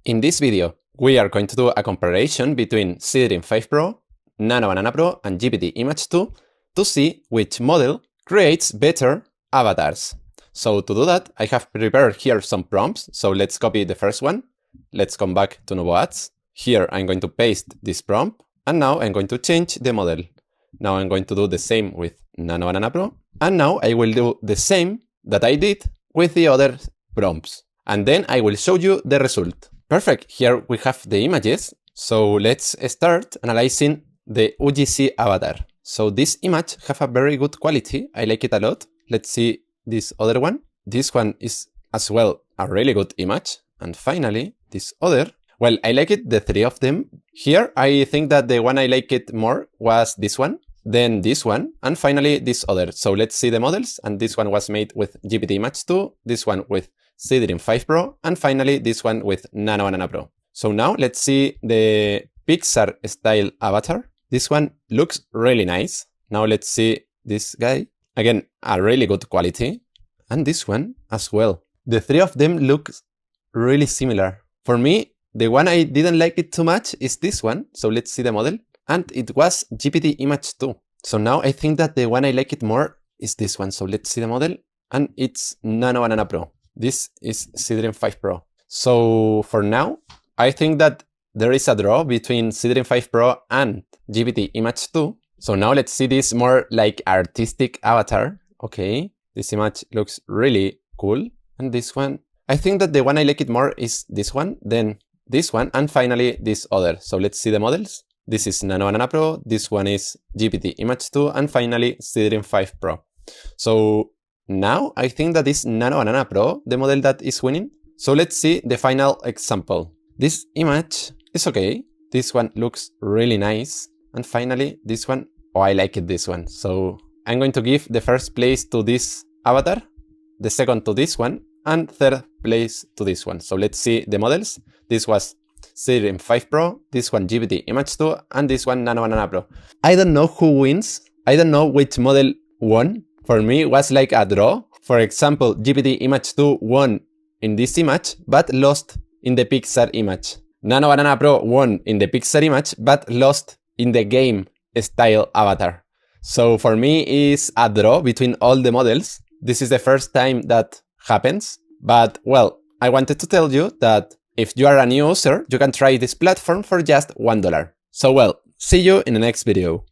In this video, we are going to do a comparison between Seedream 5 Pro, Nanobanana Pro, and GPT Image-2 to see which model creates better avatars. So to do that, I have prepared here some prompts. So let's copy the first one. Let's come back to Novo Ads. Here I'm going to paste this prompt, and now I'm going to change the model. Now I'm going to do the same with Nanobanana Pro, and now I will do the same that I did with the other prompts. And then I will show you the result. Perfect, here we have the images. So let's start analyzing the UGC avatar. So this image have a very good quality. I like it a lot. Let's see this other one. This one is as well a really good image. And finally, this other. Well, I like it, the three of them. Here, I think that the one I like it more was this one, then this one, and finally this other. So let's see the models. And this one was made with GPT Image-2, this one with Seedream 5 Pro, and finally this one with Nanobanana Pro. So now let's see the Pixar-style avatar. This one looks really nice. Now let's see this guy. Again, a really good quality. And this one as well. The three of them look really similar. For me, the one I didn't like it too much is this one. So let's see the model. And it was GPT Image-2. So now I think that the one I like it more is this one. So let's see the model. And it's Nanobanana Pro. This is Seedream 5 Pro. So for now, I think that there is a draw between Seedream 5 Pro and GPT Image-2. So now let's see this more like artistic avatar. Okay, this image looks really cool. And this one, I think that the one I like it more is this one, then this one, and finally this other. So let's see the models. This is Nanobanana Pro, this one is GPT Image-2, and finally Seedream 5 Pro. So now I think that is Nanobanana Pro, the model that is winning. So let's see the final example. This image is okay. This one looks really nice. And finally this one, oh, I like it, this one. So I'm going to give the first place to this avatar, the second to this one, and third place to this one. So let's see the models. This was Seedream 5 Pro, this one GPT Image-2, and this one Nanobanana Pro. I don't know who wins. I don't know which model won. For me, it was like a draw. For example, GPT Image-2 won in this image, but lost in the Pixar image. Nanobanana Pro won in the Pixar image, but lost in the game style avatar. So for me, it's a draw between all the models. This is the first time that happens. But well, I wanted to tell you that if you are a new user, you can try this platform for just $1. So well, see you in the next video.